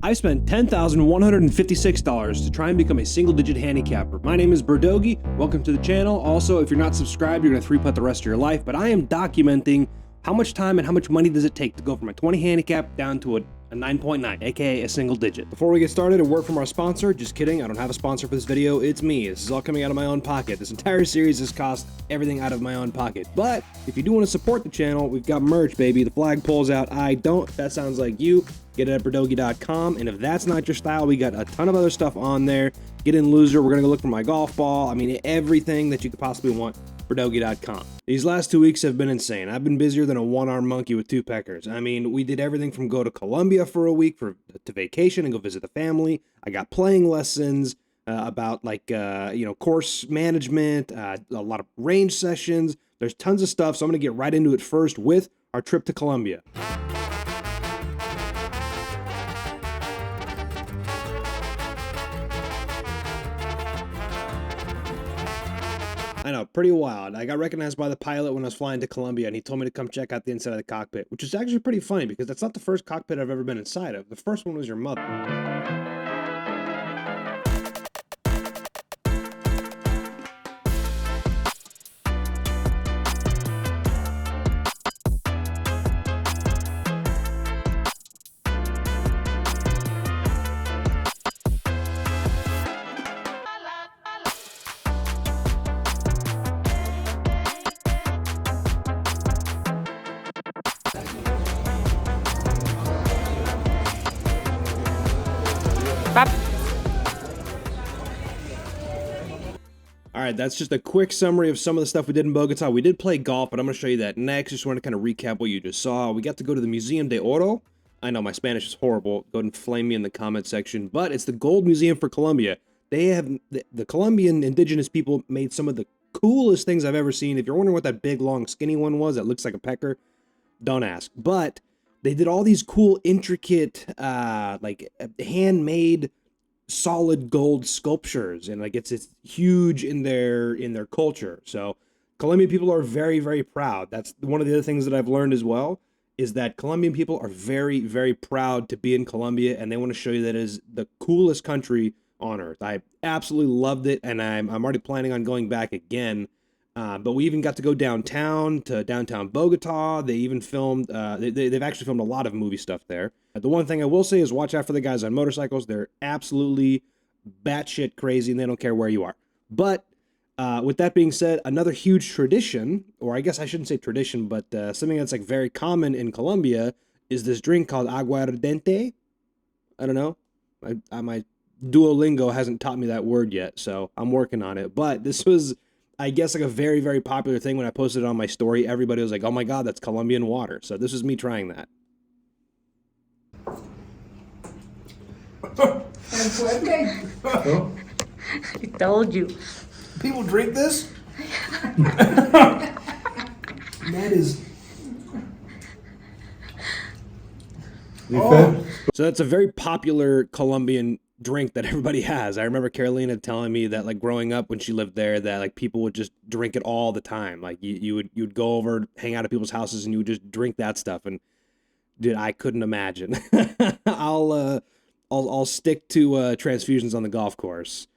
I spent $10,156 to try and become a single-digit handicapper. My name is Berdogi. Welcome to the channel. Also, if you're not subscribed, you're going to three-putt the rest of your life, but I am documenting how much time and how much money does it take to go from a 20 handicap down to a 9.9, aka a single digit. Before we get started, a word from our sponsor. Just kidding, I don't have a sponsor for this video, it's me. This is all coming out of my own pocket. This entire series has cost everything out of my own pocket. But if you do want to support the channel, we've got merch, baby. The flagpole's out. I don't. That sounds like you. Get it at berdogi.com. And if that's not your style, we got a ton of other stuff on there. Get in loser. We're gonna go look for my golf ball. I mean, everything that you could possibly want. berdogi.com. These last 2 weeks have been insane. I've been busier than a one-armed monkey with two peckers. I mean, we did everything from go to Colombia for a week to vacation and go visit the family. I got playing lessons about course management, a lot of range sessions. There's tons of stuff, so I'm gonna get right into it first with our trip to Colombia. I know, pretty wild. I got recognized by the pilot when I was flying to Colombia, and he told me to come check out the inside of the cockpit, which is actually pretty funny because that's not the first cockpit I've ever been inside of. The first one was your mother. All right, that's just a quick summary of some of the stuff we did in Bogota. We did play golf, but I'm going to show you that next. Just want to kind of recap what you just saw. We got to go to the Museum de Oro. I know my Spanish is horrible. Go ahead and flame me in the comment section. But it's the Gold Museum for Colombia. They have the Colombian indigenous people made some of the coolest things I've ever seen. If you're wondering what that big, long, skinny one was that looks like a pecker, don't ask. But they did all these cool, intricate, handmade solid gold sculptures, and like it's huge in their culture. So Colombian people are very, very proud. That's one of the other things that I've learned as well, is that Colombian people are very, very proud to be in Colombia, and they want to show you that it is the coolest country on earth. I absolutely loved it, and I'm already planning on going back again. But we even got to go downtown to downtown Bogota. They even filmed, they've actually filmed a lot of movie stuff there. The one thing I will say is watch out for the guys on motorcycles. They're absolutely batshit crazy, and they don't care where you are. But with that being said, another huge tradition, or I guess I shouldn't say tradition, but something that's like very common in Colombia is this drink called aguardiente. I don't know. My Duolingo hasn't taught me that word yet, so I'm working on it. But this was, I guess, like a very, very popular thing. When I posted it on my story, everybody was like, oh my God, that's Colombian water. So this is me trying that. I told you. People drink this? That is... Oh. So that's a very popular Colombian drink that everybody has. I remember Carolina telling me that, like, growing up when she lived there, that like people would just drink it all the time. Like you'd go over, hang out at people's houses, and you would just drink that stuff. And dude, I couldn't imagine. I'll stick to transfusions on the golf course.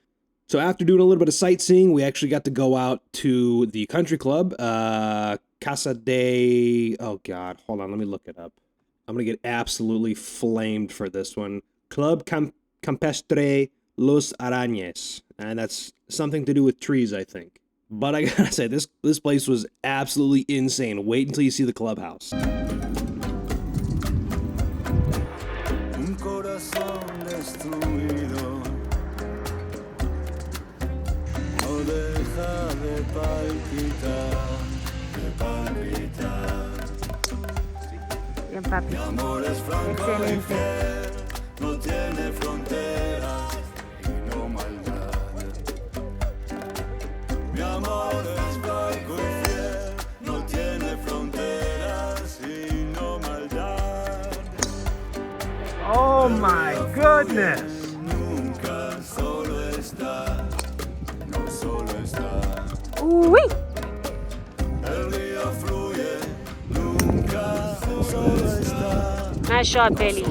So after doing a little bit of sightseeing, we actually got to go out to the country club, Casa de... Oh God, hold on, let me look it up. I'm gonna get absolutely flamed for this one. Club Campestre Los Arañes, and that's something to do with trees, I think. But I gotta say, this place was absolutely insane. Wait until you see the clubhouse. Bien, papi. Excelente. No tiene fronteras y no maldad. Mi amor es blanco y fiel, no tiene fronteras y no maldad. Oh my goodness! Nunca solo está, no solo está. Uy. El río fluye, nunca solo está. Nice shot, Belly.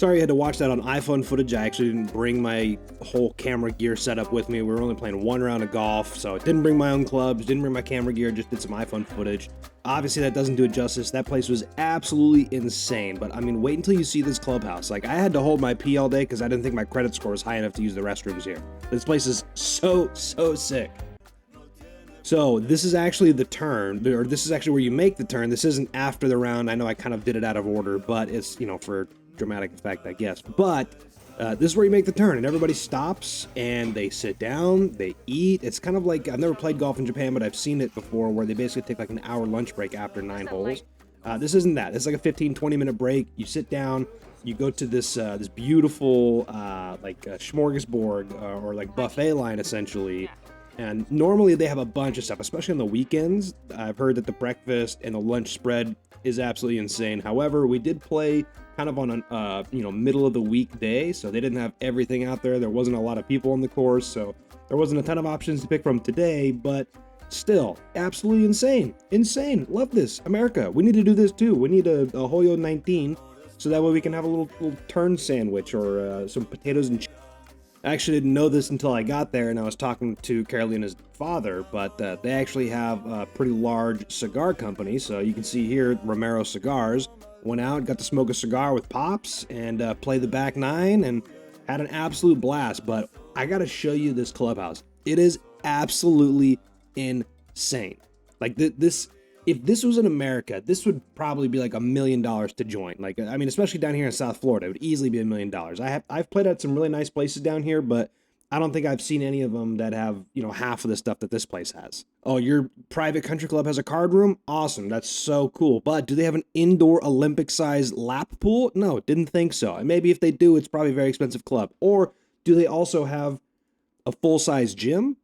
Sorry you had to watch that on iPhone footage. I actually didn't bring my whole camera gear setup with me. We were only playing one round of golf, so I didn't bring my own clubs, didn't bring my camera gear, just did some iPhone footage. Obviously, that doesn't do it justice. That place was absolutely insane, but I mean, wait until you see this clubhouse. Like, I had to hold my pee all day because I didn't think my credit score was high enough to use the restrooms here. This place is so sick. So this is actually the turn, or this is actually where you make the turn. This isn't after the round. I know I kind of did it out of order, but it's, you know, for dramatic effect, I guess. But this is where you make the turn, and everybody stops and they sit down, they eat. It's kind of like, I've never played golf in Japan, but I've seen it before, where they basically take like an hour lunch break after 9 holes. This isn't that. It's like a 15-20 minute break. You sit down, you go to this this beautiful like smorgasbord or like buffet line essentially. And normally they have a bunch of stuff, especially on the weekends. I've heard that the breakfast and the lunch spread is absolutely insane. However, we did play kind of on a you know, middle of the week day, so they didn't have everything out there. There wasn't a lot of people on the course, so there wasn't a ton of options to pick from today, but still, absolutely insane. Love this. America, we need to do this too. We need a Hoyo 19, so that way we can have a little turn sandwich or some potatoes and cheese. I actually didn't know this until I got there, and I was talking to Carolina's father, but they actually have a pretty large cigar company. So you can see here, Romero Cigars. Went out, got to smoke a cigar with Pops, and play the back nine, and had an absolute blast. But I gotta show you this clubhouse. It is absolutely insane. Like this, if this was in America, this would probably be like $1 million to join. Like, I mean, especially down here in South Florida, it would easily be $1 million. I've played at some really nice places down here, but I don't think I've seen any of them that have, you know, half of the stuff that this place has. Oh, your private country club has a card room? Awesome. That's so cool. But do they have an indoor Olympic-sized lap pool? No, didn't think so. And maybe if they do, it's probably a very expensive club. Or do they also have a full-size gym?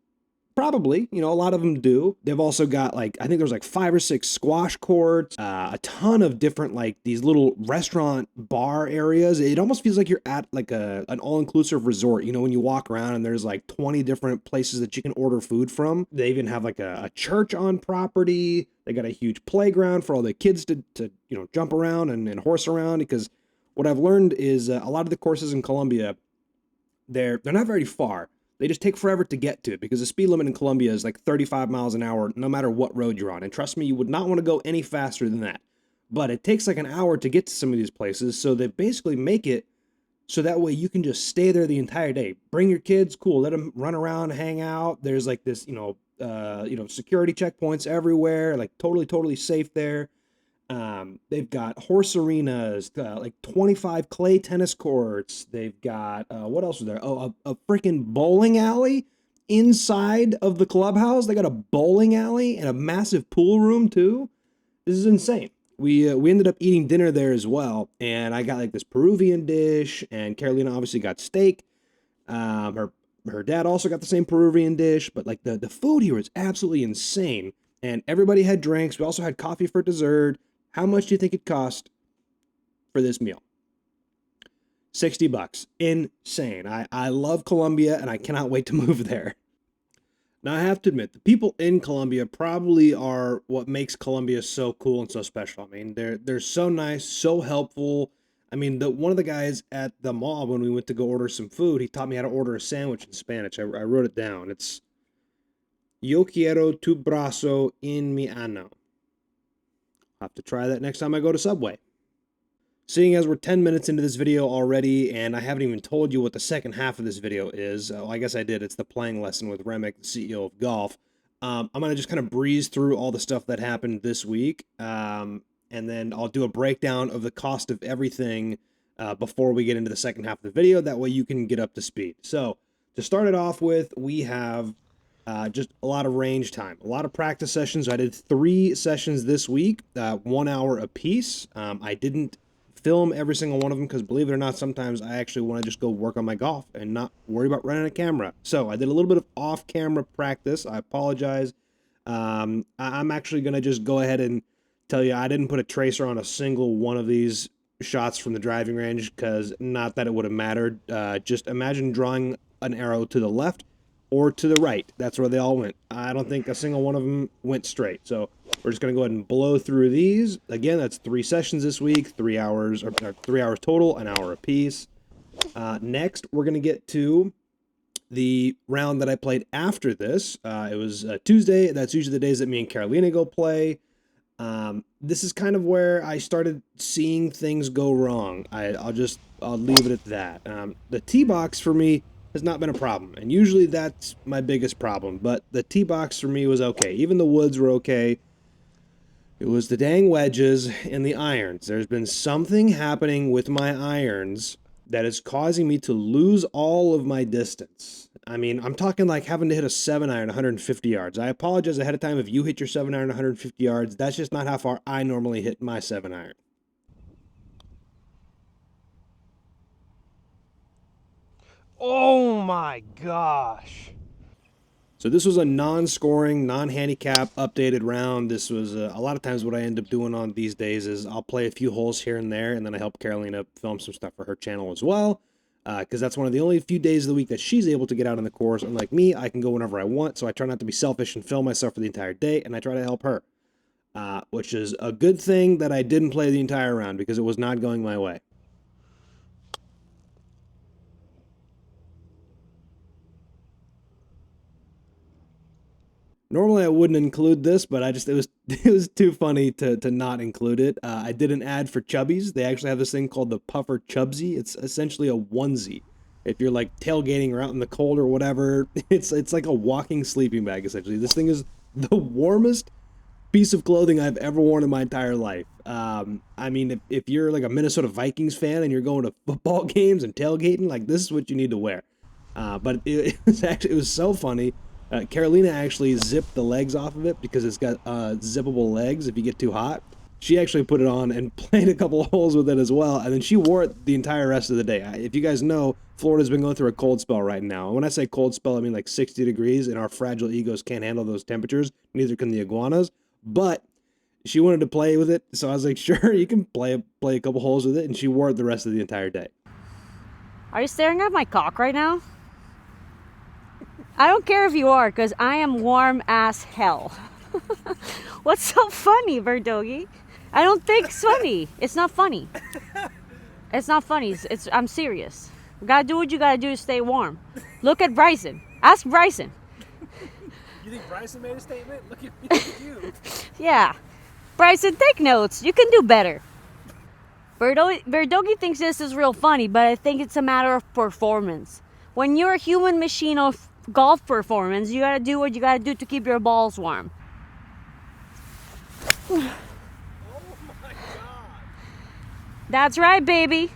Probably, you know, a lot of them do. They've also got like, I think there's like 5 or 6 squash courts, a ton of different like these little restaurant bar areas. It almost feels like you're at like an all-inclusive resort, you know, when you walk around and there's like 20 different places that you can order food from. They even have like a church on property. They got a huge playground for all the kids to you know, jump around and horse around, because what I've learned is a lot of the courses in Colombia, they're not very far. They just take forever to get to it because the speed limit in Colombia is like 35 miles an hour no matter what road you're on. And trust me, you would not want to go any faster than that. But it takes like an hour to get to some of these places, so they basically make it so that way you can just stay there the entire day. Bring your kids, cool, let them run around, hang out. There's like this, you know, security checkpoints everywhere, like totally safe there. They've got horse arenas, like 25 clay tennis courts. They've got, what else is there? Oh, a freaking bowling alley inside of the clubhouse. They got a bowling alley and a massive pool room too. This is insane. We ended up eating dinner there as well. And I got like this Peruvian dish, and Carolina obviously got steak. Her dad also got the same Peruvian dish, but like the food here was absolutely insane. And everybody had drinks. We also had coffee for dessert. How much do you think it cost for this meal? $60. Insane. I love Colombia, and I cannot wait to move there. Now, I have to admit, the people in Colombia probably are what makes Colombia so cool and so special. I mean, they're so nice, so helpful. I mean, one of the guys at the mall, when we went to go order some food, he taught me how to order a sandwich in Spanish. I wrote it down. It's Yo quiero tu brazo en mi ano. I'll have to try that next time I go to Subway. Seeing as we're 10 minutes into this video already, and I haven't even told you what the second half of this video is. Well, I guess I did. It's the playing lesson with Remick, the CEO of golf. I'm going to just kind of breeze through all the stuff that happened this week, and then I'll do a breakdown of the cost of everything before we get into the second half of the video. That way you can get up to speed. So, to start it off with, we have just a lot of range time, a lot of practice sessions. I did 3 sessions this week, 1 hour apiece. I didn't film every single one of them because, believe it or not, sometimes I actually want to just go work on my golf and not worry about running a camera. So I did a little bit of off-camera practice. I apologize. I'm actually going to just go ahead and tell you I didn't put a tracer on a single one of these shots from the driving range, because not that it would have mattered. Just imagine drawing an arrow to the left or to the right. That's where they all went. I don't think a single one of them went straight. So We're just going to go ahead and blow through these. Again, that's 3 sessions this week, 3 hours, or 3 hours total, an hour apiece. Next, we're going to get to the round that I played after this. It was Tuesday. That's usually the days that me and Carolina go play. This is kind of where I started seeing things go wrong. I'll leave it at that. The tee box for me has not been a problem, and usually that's my biggest problem, but the tee box for me was okay. Even the woods were okay. It was the dang wedges and the irons. There's been something happening with my irons that is causing me to lose all of my distance. I mean, I'm talking like having to hit a 7-iron 150 yards. I apologize ahead of time if you hit your 7-iron 150 yards. That's just not how far I normally hit my 7-iron. Oh my gosh. So this was a non-scoring, non-handicap updated round. This was a lot of times what I end up doing on these days is I'll play a few holes here and there, and then I help Carolina film some stuff for her channel as well, because that's one of the only few days of the week that she's able to get out on the course. Unlike me, I can go whenever I want, so I try not to be selfish and film myself for the entire day, and I try to help her, which is a good thing that I didn't play the entire round because it was not going my way. Normally I wouldn't include this, but it was too funny to not include it. I did an ad for Chubbies. They actually have this thing called the Puffer Chubsy. It's essentially a onesie. If you're like tailgating or out in the cold or whatever, it's like a walking sleeping bag essentially. This thing is the warmest piece of clothing I've ever worn in my entire life. I mean, if you're like a Minnesota Vikings fan and you're going to football games and tailgating, like this is what you need to wear. But it was so funny. Carolina actually zipped the legs off of it because it's got zippable legs if you get too hot. She actually put it on and played a couple of holes with it as well, and then she wore it the entire rest of the day. If you guys know, Florida's been going through a cold spell right now. And when I say cold spell, I mean like 60 degrees, and our fragile egos can't handle those temperatures. Neither can the iguanas. But she wanted to play with it, so I was like, sure, you can play a couple holes with it, and she wore it the rest of the entire day. Are you staring at my cock right now? I don't care if you are, because I am warm as hell. What's so funny, Verdogi? I don't think it's funny. It's not funny. It's not funny. I'm serious. You gotta do what you gotta do to stay warm. Look at Bryson. Ask Bryson. You think Bryson made a statement? Look at you. Yeah. Bryson, take notes. You can do better. Verdogi thinks this is real funny, but I think it's a matter of performance. When you're a human machine of golf performance, you gotta do what you gotta do to keep your balls warm. Oh my god. That's right, baby.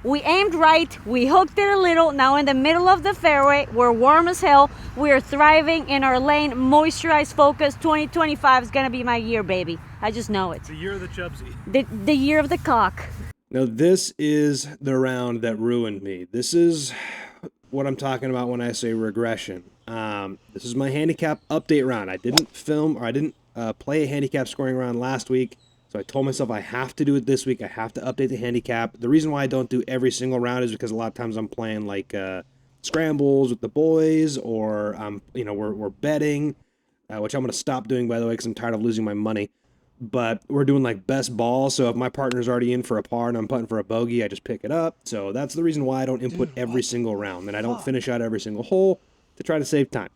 We aimed right, we hooked it a little. Now in the middle of the fairway, we're warm as hell. We are thriving in our lane, moisturized, focused. 2025 is gonna be my year, baby. I just know it. The year of the Chubsy. The year of the cock. Now this is the round that ruined me. This is what I'm talking about when I say regression. This is my handicap update round. I didn't film, or I didn't play a handicap scoring round last week, so I told myself I have to do it this week. I have to update the handicap. The reason why I don't do every single round is because a lot of times I'm playing like scrambles with the boys, or we're betting, which I'm gonna stop doing, by the way, because I'm tired of losing my money. But we're doing like best ball, so if my partner's already in for a par and I'm putting for a bogey, I just pick it up. So that's the reason why I don't input every single round, and I don't finish out every single hole to try to save time.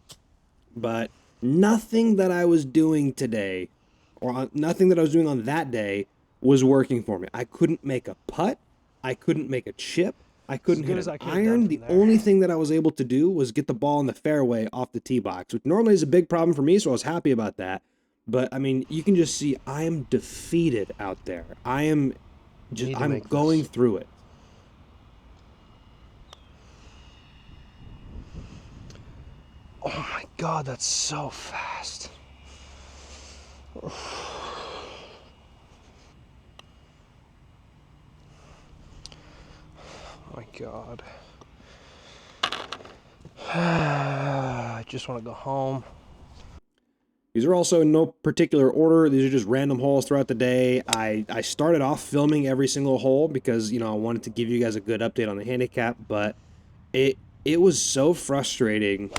But nothing that I was doing today, or nothing that I was doing on that day, was working for me. I couldn't make a putt. I couldn't make a chip. I couldn't hit an iron. The only thing that I was able to do was get the ball in the fairway off the tee box, which normally is a big problem for me, so I was happy about that. But, I mean, you can just see I am defeated out there. I'm going through it. Oh my god, that's so fast. Oh my god. I just want to go home. These are also in no particular order. These are just random holes throughout the day. I started off filming every single hole because, I wanted to give you guys a good update on the handicap, but it was so frustrating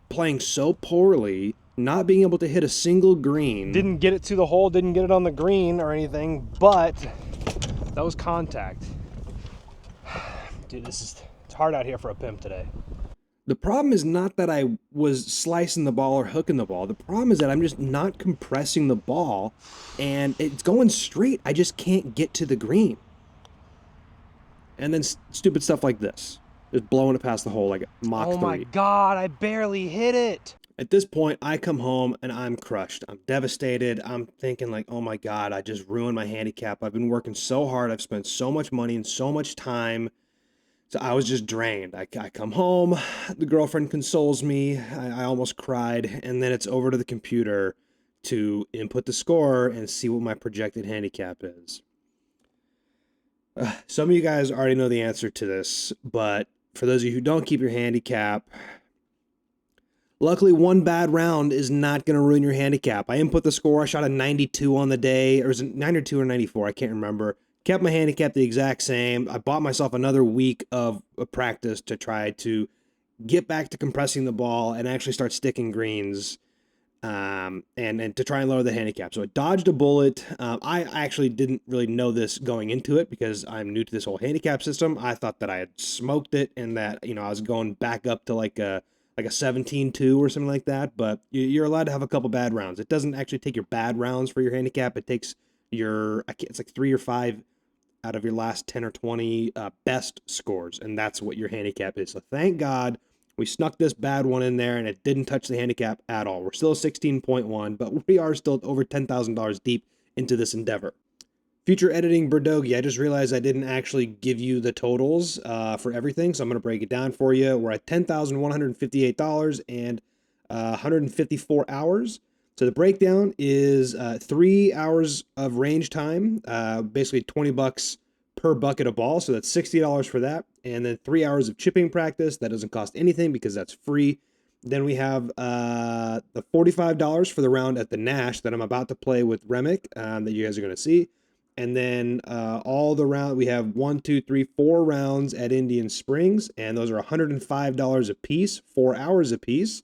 playing so poorly not being able to hit a single green. Didn't get it to the hole, didn't get it on the green or anything, but that was contact. Dude, it's hard out here for a pimp today. The problem is not that I was slicing the ball or hooking the ball. The problem is that I'm just not compressing the ball and it's going straight. I just can't get to the green. And then stupid stuff like this. Just blowing it past the hole like a Mach 3. Oh my God, I barely hit it. At this point, I come home and I'm crushed. I'm devastated. I'm thinking like, oh my God, I just ruined my handicap. I've been working so hard. I've spent so much money and so much time. So I was just drained. I come home, the girlfriend consoles me. I almost cried. And then it's over to the computer to input the score and see what my projected handicap is. Some of you guys already know the answer to this, but for those of you who don't keep your handicap, luckily one bad round is not going to ruin your handicap. I input the score. I shot a 92 on the day, or was it 92 or 94? I can't remember. Kept my handicap the exact same. I bought myself another week of practice to try to get back to compressing the ball and actually start sticking greens, and to try and lower the handicap. So I dodged a bullet. I actually didn't really know this going into it because I'm new to this whole handicap system. I thought that I had smoked it and that, you know, I was going back up to like a 17-2 or something like that. But you're allowed to have a couple bad rounds. It doesn't actually take your bad rounds for your handicap. It takes it's like 3 or 5 out of your last 10 or 20 best scores, and that's what your handicap is. So thank God we snuck this bad one in there, and it didn't touch the handicap at all. We're still 16.1, but we are still over $10,000 deep into this endeavor. Future editing Berdogi, I just realized I didn't actually give you the totals for everything, so I'm going to break it down for you. We're at $10,158 and 154 hours. So the breakdown is 3 hours of range time, basically $20 per bucket of ball. So that's $60 for that. And then 3 hours of chipping practice. That doesn't cost anything because that's free. Then we have the $45 for the round at the Nash that I'm about to play with Remick that you guys are going to see. And then all the round, we have 4 rounds at Indian Springs. And those are $105 a piece, 4 hours a piece.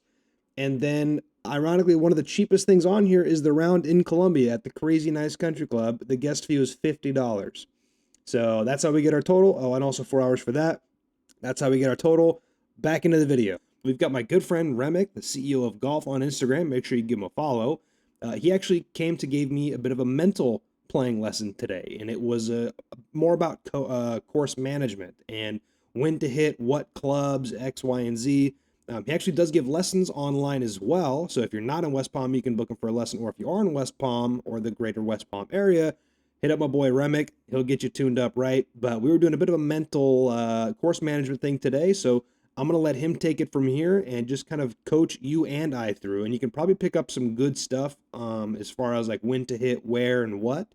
And then ironically, one of the cheapest things on here is the round in Colombia at the Crazy Nice Country Club. The guest fee was $50. So that's how we get our total. Oh, and also 4 hours for that. That's how we get our total. Back into the video. We've got my good friend Remick, the CEO of Golf, on Instagram. Make sure you give him a follow. He actually came to give me a bit of a mental playing lesson today, and it was more about course management and when to hit what clubs, X, Y, and Z. He actually does give lessons online as well. So if you're not in West Palm, you can book him for a lesson. Or if you are in West Palm or the greater West Palm area, hit up my boy Remick. He'll get you tuned up right. But we were doing a bit of a mental course management thing today. So I'm going to let him take it from here and just kind of coach you and I through. And you can probably pick up some good stuff as far as like when to hit, where, and what.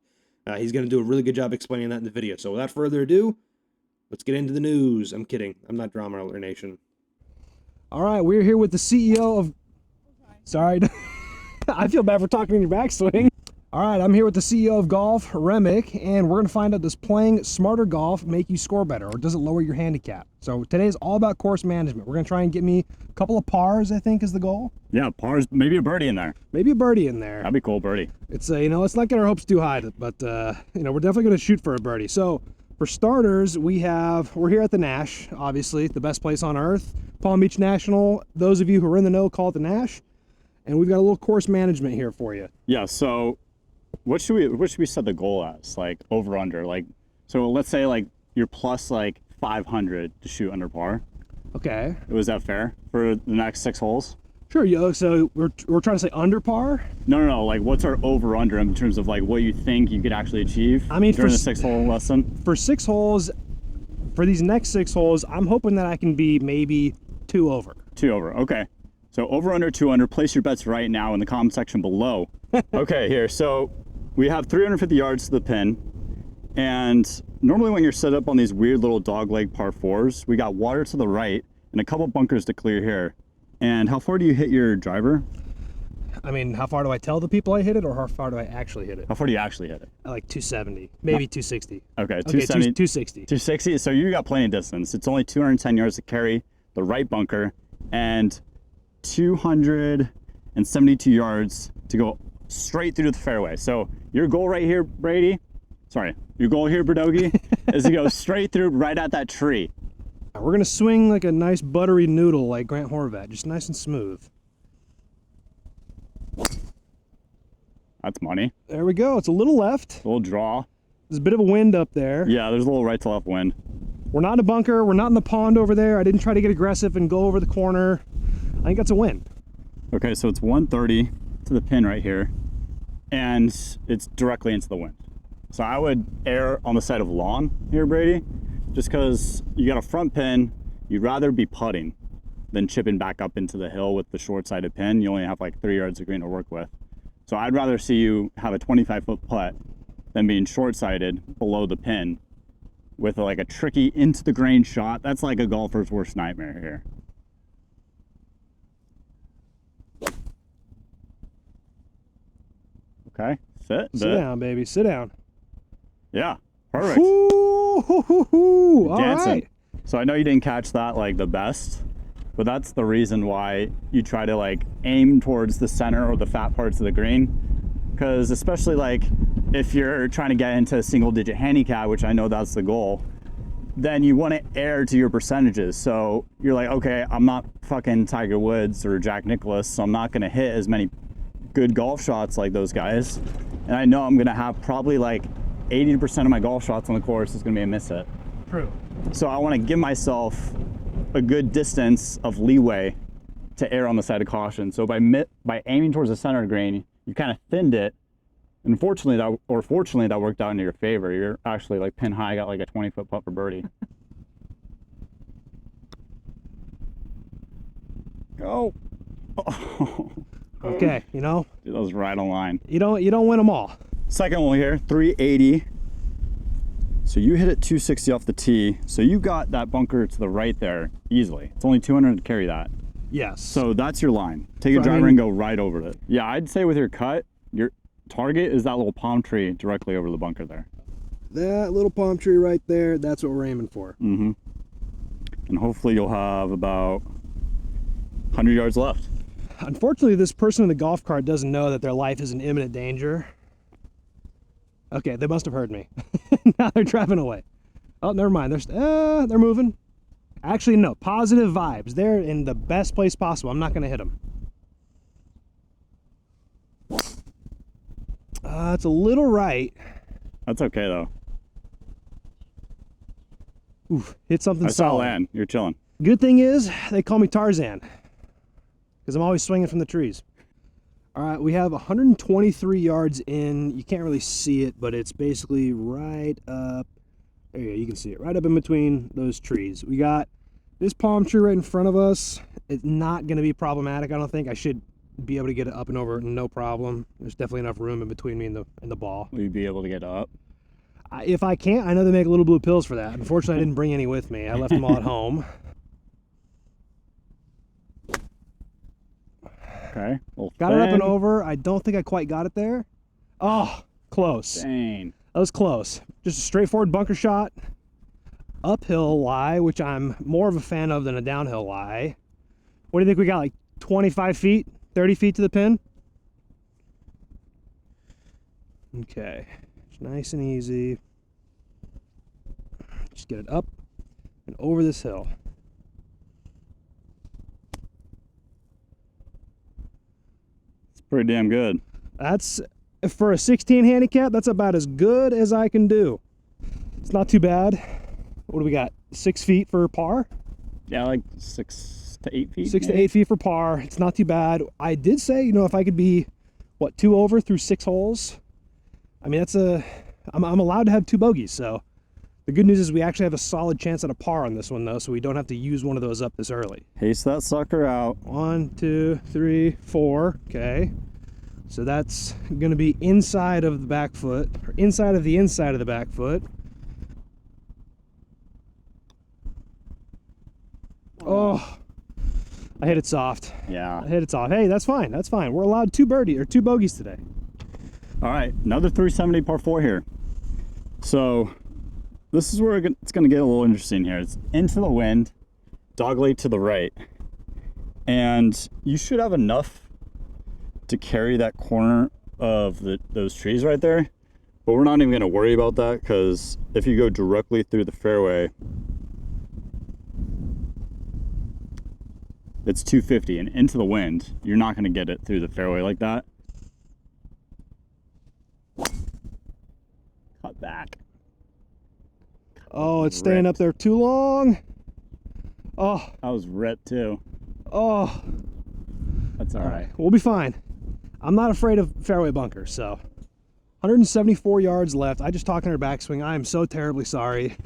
He's going to do a really good job explaining that in the video. So without further ado, let's get into the news. I'm kidding. I'm not Drama Alert Nation. All right, we're here with the CEO of... Sorry. I feel bad for talking in your backswing. All right, I'm here with the CEO of Golf, Remick, and we're going to find out, does playing smarter golf make you score better, or does it lower your handicap? So today is all about course management. We're going to try and get me a couple of pars, I think, is the goal. Yeah, pars, maybe a birdie in there. Maybe a birdie in there. That'd be cool, birdie. It's, let's not get our hopes too high, but, we're definitely going to shoot for a birdie. So for starters, we're here at the Nash, obviously, the best place on earth. Palm Beach National. Those of you who are in the know call it the Nash. And we've got a little course management here for you. Yeah, so what should we set the goal as? Like over under? Like, so let's say like you're plus like 500 to shoot under par. Okay. Was that fair for the next 6 holes? Sure, so we're trying to say under par? No, like what's our over under in terms of like what you think you could actually achieve during the 6-hole lesson? For 6 holes, for these next 6 holes, I'm hoping that I can be maybe 2 over. 2 over, okay. So over, under, 2 under, place your bets right now in the comment section below. Okay, here, so we have 350 yards to the pin. And normally when you're set up on these weird little dogleg par 4s, we got water to the right and a couple bunkers to clear here. And how far do you hit your driver? I mean, how far do I tell the people I hit it, or how far do I actually hit it? How far do you actually hit it? Like 270, maybe 260. Okay, 270. 260. 260, so you got plenty of distance. It's only 210 yards to carry the right bunker and 200 and 72 yards to go straight through the fairway. So your goal right here, Brady, sorry, your goal here, Berdogi, is to go straight through right at that tree. We're gonna swing like a nice buttery noodle like Grant Horvat, just nice and smooth. That's money. There we go. It's a little left. A little draw. There's a bit of a wind up there. Yeah, there's a little right to left wind. We're not in a bunker. We're not in the pond over there. I didn't try to get aggressive and go over the corner. I think that's a win. Okay, so it's 130 to the pin right here, and it's directly into the wind. So I would err on the side of lawn here, Brady, just because you got a front pin. You'd rather be putting than chipping back up into the hill with the short-sided pin. You only have like 3 yards of green to work with. So I'd rather see you have a 25-foot putt than being short-sided below the pin with like a tricky into the grain shot. That's like a golfer's worst nightmare here. Okay, sit down, baby, sit down. Yeah, perfect. Ooh, hoo, hoo, hoo. All Dancing. right. So I know you didn't catch that like the best, but that's the reason why you try to like aim towards the center or the fat parts of the green, because especially like if you're trying to get into a single digit handicap, which I know that's the goal, then you want to err to your percentages. So you're like, okay, I'm not fucking Tiger Woods or Jack Nicklaus, so I'm not going to hit as many good golf shots like those guys. And I know I'm going to have probably like 80% of my golf shots on the course is going to be a miss hit. True. So I want to give myself a good distance of leeway to err on the side of caution. So by aiming towards the center of the green, you kind of thinned it. And fortunately that worked out in your favor. You're actually like pin high, got like a 20-foot putt for birdie. Go. Oh. Okay, you know, Dude, that was right on line. you don't win them all. Second one here, 380. So you hit it 260 off the tee. So you got that bunker to the right there easily. It's only 200 to carry that. Yes. So that's your line. Take a I driver mean- and go right over it. Yeah, I'd say with your cut, your target is that little palm tree directly over the bunker there. That little palm tree right there, that's what we're aiming for. Mm-hmm. And hopefully you'll have about 100 yards left. Unfortunately, this person in the golf cart doesn't know that their life is in imminent danger. Okay, they must have heard me. Now they're driving away. Oh, never mind. They're moving. Actually, no. Positive vibes. They're in the best place possible. I'm not going to hit them. It's a little right. That's okay though. Oof, hit something I saw solid. land. You're chilling. Good thing is, they call me Tarzan. Because I'm always swinging from the trees. All right, we have 123 yards in. You can't really see it, but it's basically right up. There you go, you can see it. Right up in between those trees. We got this palm tree right in front of us. It's not going to be problematic, I don't think. I should be able to get it up and over, no problem. There's definitely enough room in between me and the ball. Will you be able to get up? If I can't, I know they make little blue pills for that. Unfortunately, I didn't bring any with me. I left them all at home. Okay. Got it up and over. I don't think I quite got it there. Oh, close. Dang. That was close. Just a straightforward bunker shot. Uphill lie, which I'm more of a fan of than a downhill lie. What do you think we got, like 25 feet, 30 feet to the pin? Okay, it's nice and easy. Just get it up and over this hill. Pretty damn good. That's, for a 16 handicap, that's about as good as I can do. It's not too bad. What do we got? 6 feet for par? Yeah, like 6 to 8 feet. 6 to maybe? 8 feet for par. It's not too bad. I did say, you know, if I could be, what, 2 over through 6 holes? I mean, I'm allowed to have 2 bogeys, so the good news is we actually have a solid chance at a par on this one, though, so we don't have to use one of those up this early. Pace that sucker out. 1, 2, 3, 4. Okay. So that's going to be inside of the back foot, or inside of the back foot. Oh, I hit it soft. Yeah. I hit it soft. Hey, that's fine. That's fine. We're allowed 2 bogeys today. All right, another 370 par 4 here. So this is where it's going to get a little interesting here. It's into the wind, dogleg to the right. And you should have enough to carry that corner of those trees right there. But we're not even going to worry about that, because if you go directly through the fairway, it's 250 and into the wind, you're not going to get it through the fairway like that. Cut back. Oh, it's staying up there too long. Oh, That was ripped too. oh. That's all right. We'll be fine. I'm not afraid of fairway bunkers, so. 174 yards left. I just talked in her backswing. I am so terribly sorry.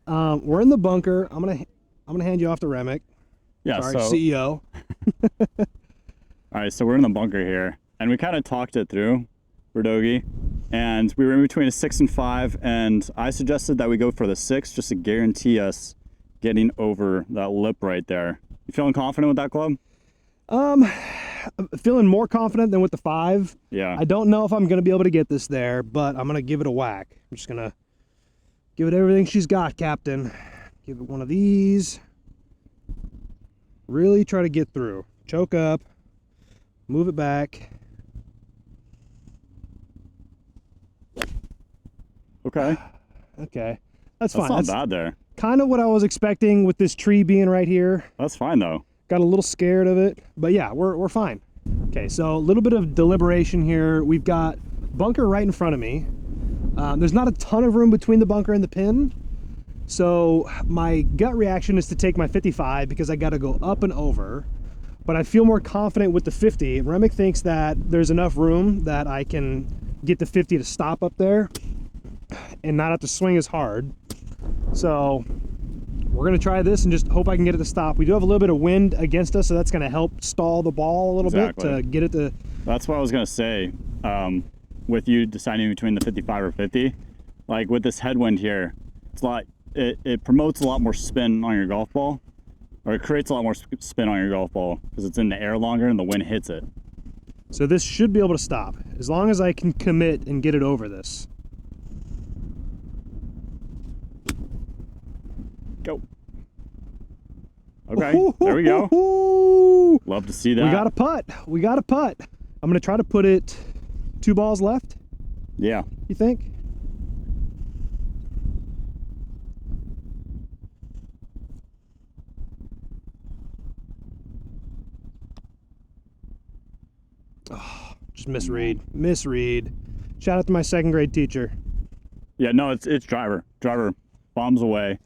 We're in the bunker. I'm gonna hand you off to Remick. Yeah, Sorry, so CEO. all right, so we're in the bunker here, and we kind of talked it through, Verdogi, and we were in between a 6 and 5, and I suggested that we go for the 6 just to guarantee us getting over that lip right there. You feeling confident with that club? Feeling more confident than with the 5. Yeah. I don't know if I'm gonna be able to get this there, but I'm gonna give it a whack. I'm just gonna give it everything she's got, Captain. Give it one of these. Really try to get through. Choke up. Move it back. Okay. Okay. That's That's fine. not That's bad there. kind of what I was expecting with this tree being right here. That's fine though. Got a little scared of it, but yeah, we're fine. Okay, so a little bit of deliberation here. We've got bunker right in front of me. There's not a ton of room between the bunker and the pin, so my gut reaction is to take my 55 because I got to go up and over, but I feel more confident with the 50. Remick thinks that there's enough room that I can get the 50 to stop up there and not have to swing as hard. So we're gonna try this and just hope I can get it to stop. We do have a little bit of wind against us, so that's gonna help stall the ball a little bit to get it to. That's what I was gonna say. With you deciding between the 55 or 50, like with this headwind here, it's a lot. It promotes a lot more spin on your golf ball, or it creates a lot more spin on your golf ball because it's in the air longer and the wind hits it. So this should be able to stop as long as I can commit and get it over this. Go. Okay, there we go. Love to see that. We got a putt. We got a putt. I'm gonna try to put it 2 balls left. Yeah. You think? Oh, just misread. Misread. Shout out to my 2nd grade teacher. Yeah, no, it's driver. Driver bombs away.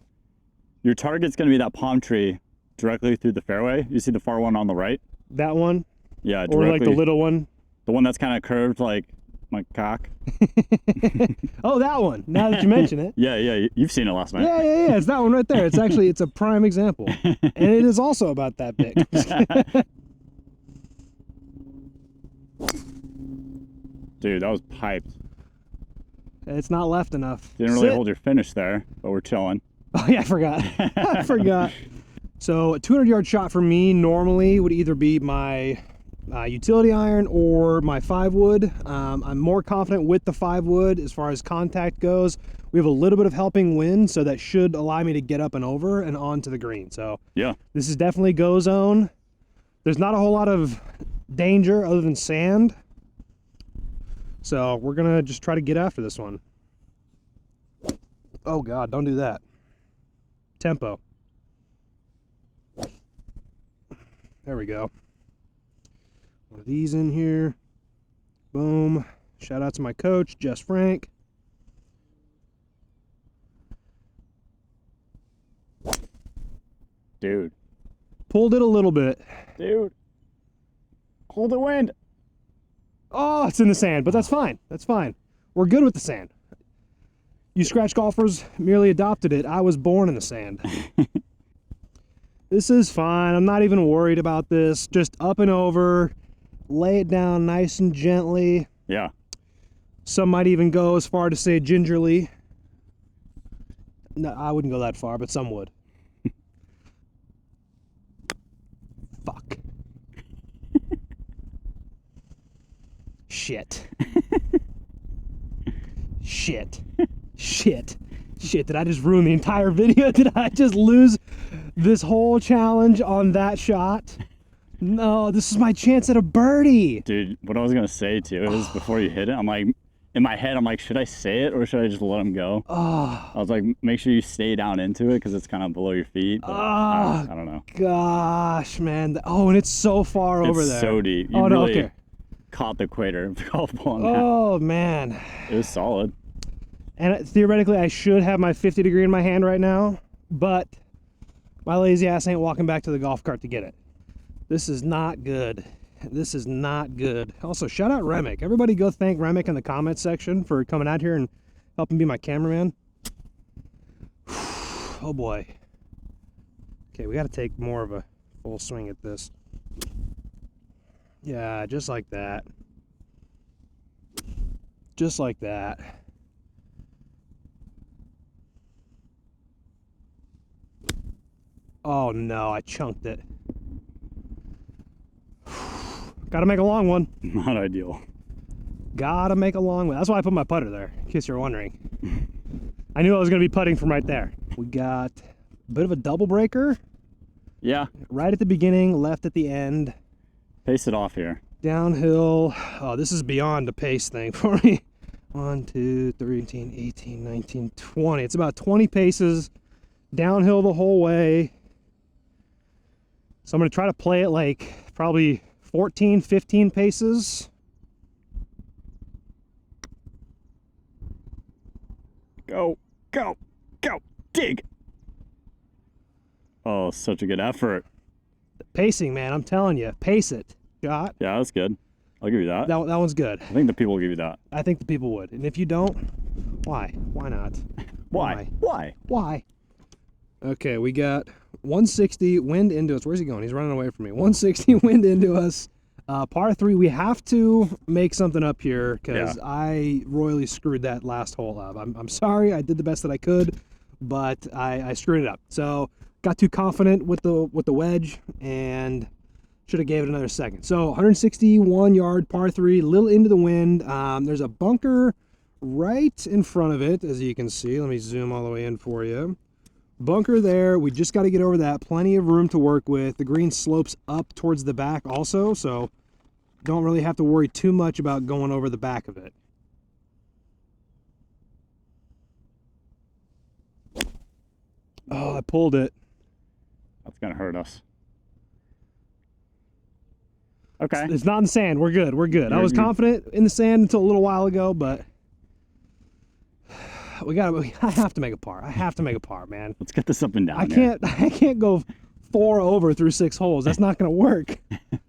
Your target's gonna be that palm tree directly through the fairway. You see the far one on the right? That one? Yeah, Or like the little one? The one that's kind of curved like my cock. Oh, that one. Now that you mention it. Yeah, you've seen it last night. Yeah. It's that one right there. It's actually, it's a prime example. And it is also about that big. Dude, that was piped. It's not left enough. Didn't really Sit. hold your finish there, but we're chilling. Oh yeah, I forgot. I forgot. So a 200-yard shot for me normally would either be my utility iron or my 5-wood. I'm more confident with the 5-wood as far as contact goes. We have a little bit of helping wind, so that should allow me to get up and over and onto the green. So Yeah. this is definitely go zone. There's not a whole lot of danger other than sand. So we're gonna just try to get after this one. Oh God, don't do that. Tempo. There we go. One of these in here. Boom. Shout out to my coach, Jess Frank. Dude. Pulled it a little bit. Dude. Hold the wind. Oh, it's in the sand, but that's fine. That's fine. We're good with the sand. You scratch golfers merely adopted it. I was born in the sand. This is fine. I'm not even worried about this. Just up and over. Lay it down nice and gently. Yeah. Some might even go as far to say gingerly. No, I wouldn't go that far, but some would. Fuck. Shit. Shit. Shit. Shit. Did I just ruin the entire video? Did I just lose this whole challenge on that shot? No, this is my chance at a birdie. Dude, what I was gonna say too is before you hit it, I'm like, in my head, I'm like, should I say it or should I just let him go? Oh, I was like, make sure you stay down into it because it's kind of below your feet. But I don't know. gosh, man. Oh, and it's so far over there. It's so deep. You Oh, no, really okay. caught the equator of the golf ball on that. Oh, man. It was solid. And theoretically, I should have my 50 degree in my hand right now, but my lazy ass ain't walking back to the golf cart to get it. This is not good. This is not good. Also, shout out Remick. Everybody go thank Remick in the comments section for coming out here and helping be my cameraman. Oh boy. Okay, we got to take more of a full swing at this. Yeah, just like that. Just like that. Oh no, I chunked it. Gotta make a long one. Not ideal. Gotta make a long one. That's why I put my putter there, in case you're wondering. I knew I was gonna be putting from right there. We got a bit of a double breaker. Yeah. Right at the beginning, left at the end. Pace it off here. Downhill. Oh, this is beyond a pace thing for me. 1, 2, 3, 18, 19, 20. It's about 20 paces downhill the whole way. So I'm gonna try to play it like probably 14, 15 paces. Go, go, go, dig. Oh, such a good effort. Pacing, man, I'm telling you, pace it. Shot. Yeah, that's good. I'll give you that. That one's good. I think the people will give you that. I think the people would. And if you don't, why? Why not? Why? Why? Why? Okay, we got 160 wind into us. Where's he going? He's running away from me. 160 wind into us. Par 3, we have to make something up here because I royally screwed that last hole up. I'm sorry. I did the best that I could, but I screwed it up. So got too confident with the wedge and should have gave it another second. So 161 yard par 3, a little into the wind. There's a bunker right in front of it, as you can see. Let me zoom all the way in for you. Bunker there. We just got to get over that. Plenty of room to work with. The green slopes up towards the back also, so don't really have to worry too much about going over the back of it. Oh, I pulled it. That's going to hurt us. Okay. It's not in the sand. We're good. We're good. I was confident in the sand until a little while ago, but I have to make a par. I have to make a par, man. Let's get this up and down. I can't go 4 over through 6 holes. That's not going to work.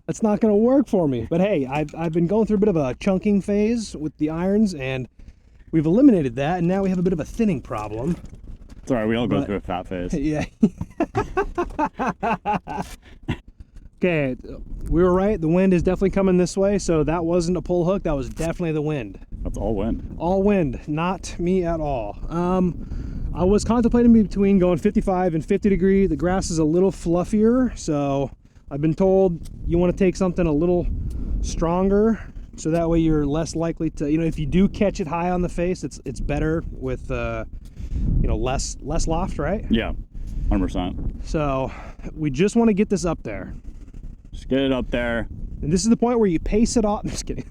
That's not going to work for me. But hey, I've been going through a bit of a chunking phase with the irons, and we've eliminated that, and now we have a bit of a thinning problem. It's all right. We all go through a fat phase. Yeah. Okay, we were right. The wind is definitely coming this way, so that wasn't a pull hook. That was definitely the wind. That's all wind. All wind, not me at all. I was contemplating between going 55 and 50 degree. The grass is a little fluffier, so I've been told you want to take something a little stronger, so that way you're less likely to, if you do catch it high on the face, it's better with, less loft, right? Yeah, 100%. So we just want to get this up there. Just get it up there. And this is the point where you pace it off. I'm just kidding.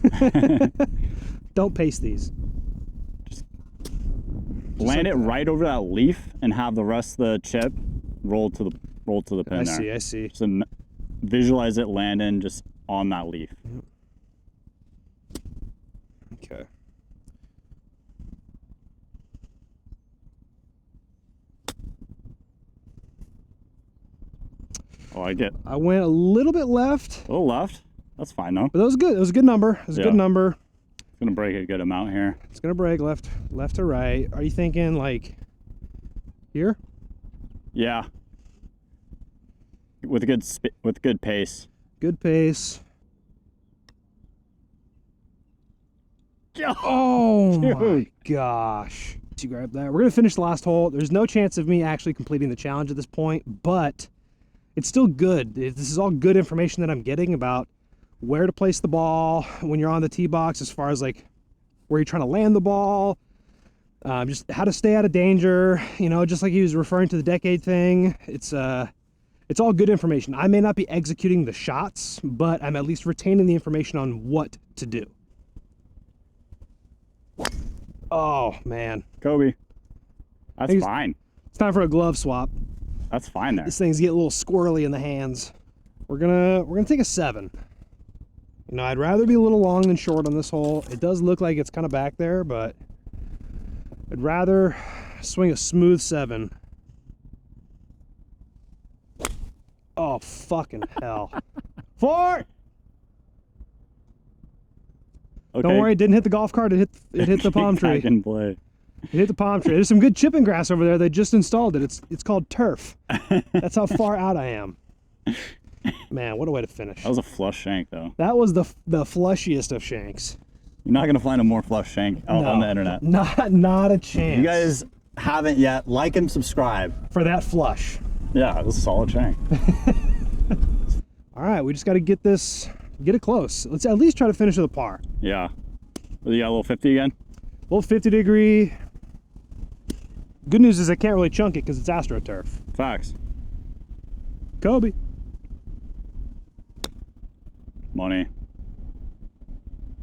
Don't pace these. Just land it right over that leaf and have the rest of the chip roll to the pin there. I see. So visualize it landing just on that leaf. Okay. Oh, I went a little bit left. A little left. That's fine though. But that was good. It was a good number. It was a good number. It's gonna break a good amount here. It's gonna break left to right. Are you thinking like here? Yeah. With good pace. Good pace. Oh my gosh. You grab that. We're gonna finish the last hole. There's no chance of me actually completing the challenge at this point, but it's still good. This is all good information that I'm getting about where to place the ball when you're on the tee box, as far as like where you're trying to land the ball, just how to stay out of danger. Just like he was referring to the decade thing. It's it's all good information. I may not be executing the shots, but I'm at least retaining the information on what to do. Oh, man. Kobe. That's fine. It's time for a glove swap. That's fine there. These things get a little squirrely in the hands. We're gonna take a 7. You know, I'd rather be a little long than short on this hole. It does look like it's kind of back there, but I'd rather swing a smooth 7. Oh, fucking hell. 4! Okay. Don't worry, it didn't hit the golf cart. It hit the palm tree. Back in play. It hit the palm tree. There's some good chipping grass over there. They just installed it. It's called turf. That's how far out I am. Man, what a way to finish. That was a flush shank, though. That was the flushiest of shanks. You're not going to find a more flush shank on the internet. Not a chance. If you guys haven't yet, like and subscribe. For that flush. Yeah, it was a solid shank. All right, we just got to get it close. Let's at least try to finish with a par. Yeah. You got a little 50 again? A little 50 degree. Good news is I can't really chunk it because it's AstroTurf. Facts. Kobe. Money.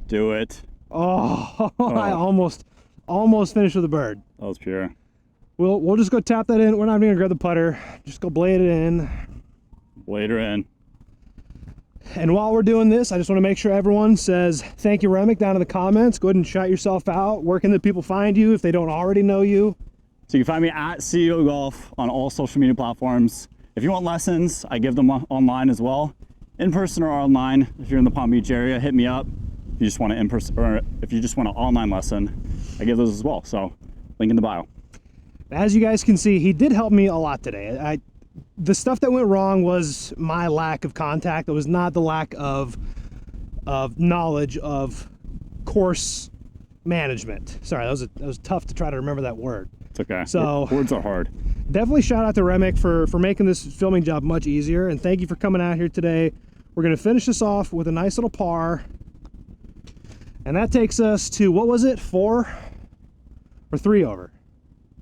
Do it. Oh, I almost finished with a bird. That was pure. We'll just go tap that in. We're not even gonna grab the putter. Just go blade it in. Blade her in. And while we're doing this, I just want to make sure everyone says thank you, Remick, down in the comments. Go ahead and shout yourself out. Where can the people find you if they don't already know you? So you can find me at CEO Golf on all social media platforms. If you want lessons, I give them online as well, in person or online. If you're in the Palm Beach area, hit me up. If you just want an in-person, or if you just want an online lesson, I give those as well. So link in the bio. As you guys can see, he did help me a lot today. The stuff that went wrong was my lack of contact. It was not the lack of knowledge of course management. Sorry, that was tough to try to remember that word. It's okay. So words are hard. Definitely shout out to Remick for making this filming job much easier, and thank you for coming out here today. We're going to finish this off with a nice little par, and that takes us to, what was it, 4 or 3 over?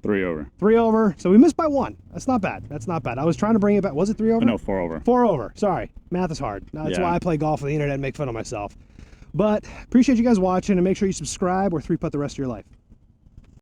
3 over. 3 over. So we missed by 1. That's not bad. That's not bad. I was trying to bring it back. Was it 3 over? No, 4 over. 4 over. Sorry. Math is hard. That's Yeah. why I play golf on the internet and make fun of myself. But appreciate you guys watching, and make sure you subscribe or 3-putt the rest of your life.